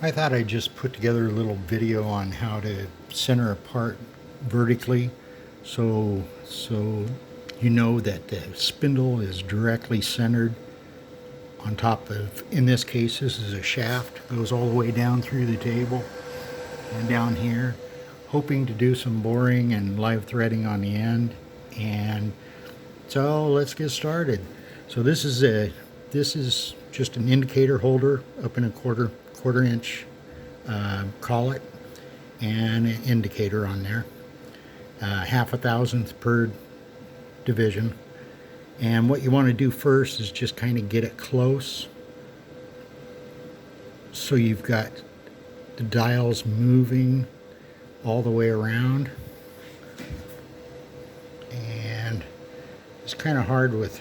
I thought I'd just put together a little video on how to center a part vertically so you know that the spindle is directly centered on top of, in this case, this is a shaft, goes all the way down through the table and down here, hoping to do some boring and live threading on the end. And so let's get started. So this is just an indicator holder up in a quarter inch collet and an indicator on there, half a thousandth per division. And what you want to do first is just kind of get it close so you've got the dials moving all the way around. And it's kind of hard with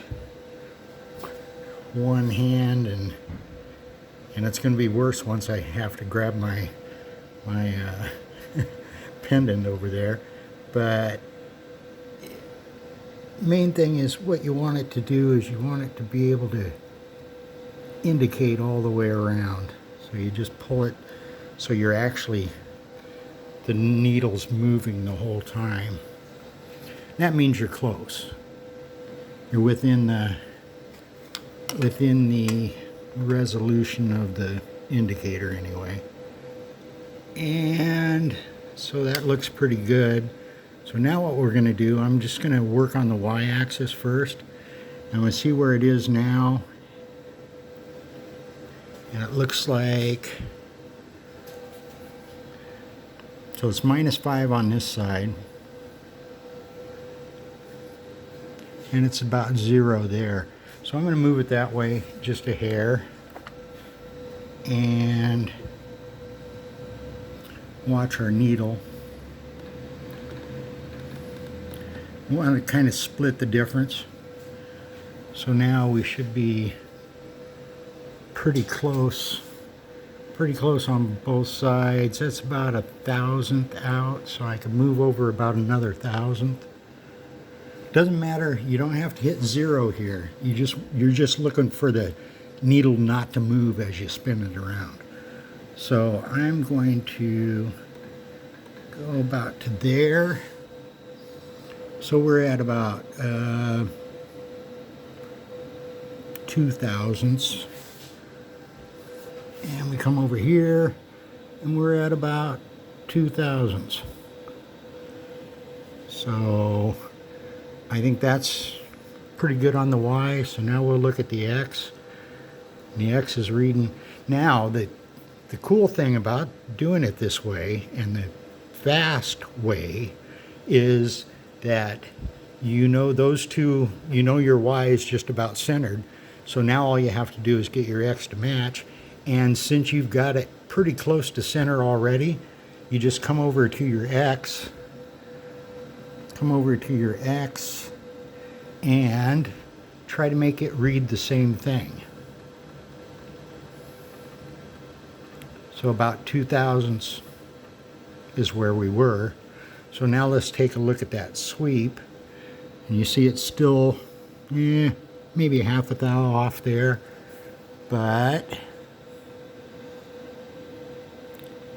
one hand, and it's going to be worse once I have to grab my pendant over there. But main thing is, what you want it to do is you want it to be able to indicate all the way around. So you just pull it so you're actually, the needle's moving the whole time. That means you're close. You're within the resolution of the indicator anyway. And so that looks pretty good. So now what we're going to do, I'm just going to work on the y-axis first. And we'll see where it is now. And it looks like, so it's -5 on this side. And it's about 0 there. So I'm going to move it that way just a hair. And watch our needle. We want to kind of split the difference. So now we should be pretty close on both sides. That's about 1,000th out, so I can move over about another 1,000th. Doesn't matter, you don't have to hit 0 here. You're just looking for the needle not to move as you spin it around. So I'm going to go about to there. So we're at about 2 thousandths. And we come over here and we're at about 2 thousandths. So I think that's pretty good on the Y. So now we'll look at the X. And the X is reading. Now the cool thing about doing it this way and the fast way is that you know those two, you know your Y is just about centered. So now all you have to do is get your X to match. And since you've got it pretty close to center already, you just come over to your X. And try to make it read the same thing. So about 2 thousandths is where we were. So now let's take a look at that sweep. And you see it's still maybe a half a thou off there. But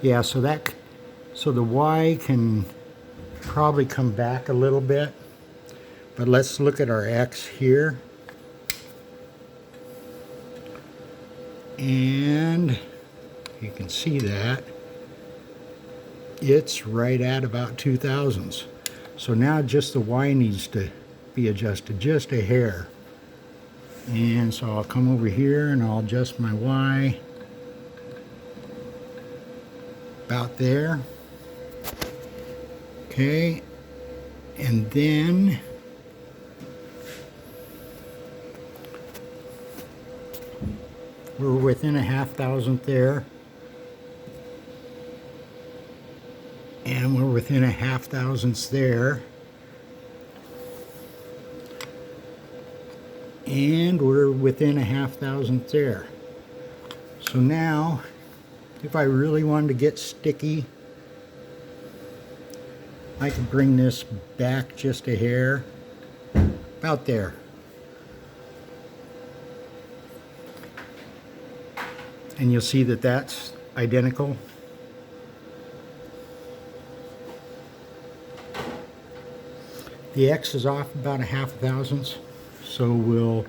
yeah, so the Y can probably come back a little bit. But let's look at our X here. And you can see that it's right at about 2 thousandths. So now just the Y needs to be adjusted just a hair. And so I'll come over here and I'll adjust my Y about there. Okay, and then we're within a 1/2 thousandth there. And we're within a 1/2 thousandths there. And we're within a 1/2 thousandth there. So now, if I really wanted to get sticky, I can bring this back just a hair, about there. And you'll see that that's identical. The X is off about a half thousandths, so we'll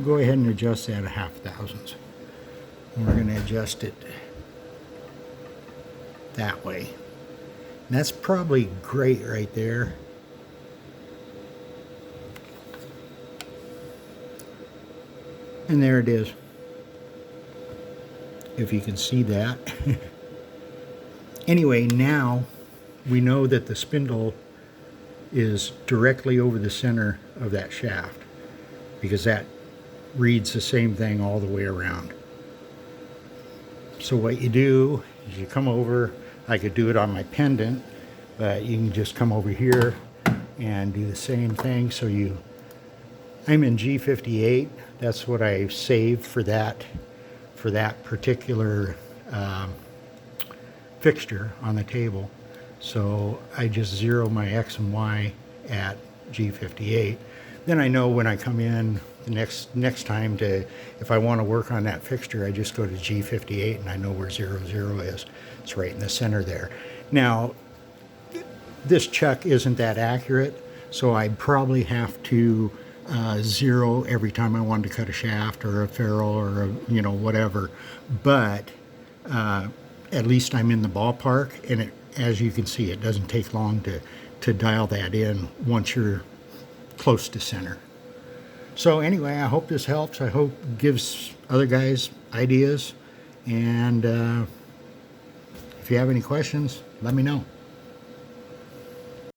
go ahead and adjust that a half thousandths. And we're going to adjust it that way. And that's probably great right there. And there it is, if you can see that. Anyway, now we know that the spindle is directly over the center of that shaft, because that reads the same thing all the way around. So what you do is you come over, I could do it on my pendant, but you can just come over here and do the same thing. So I'm in G58. That's what I saved for that particular fixture on the table. So I just zero my X and Y at G58. Then I know when I come in the next time if I want to work on that fixture, I just go to G58 and I know where 0, 0 is. It's right in the center there. Now, this chuck isn't that accurate, so I'd probably have to zero every time I wanted to cut a shaft or a ferrule or whatever. But at least I'm in the ballpark, and as you can see, it doesn't take long to dial that in once you're close to center. So anyway, I hope this helps. I hope it gives other guys ideas. And if you have any questions, let me know.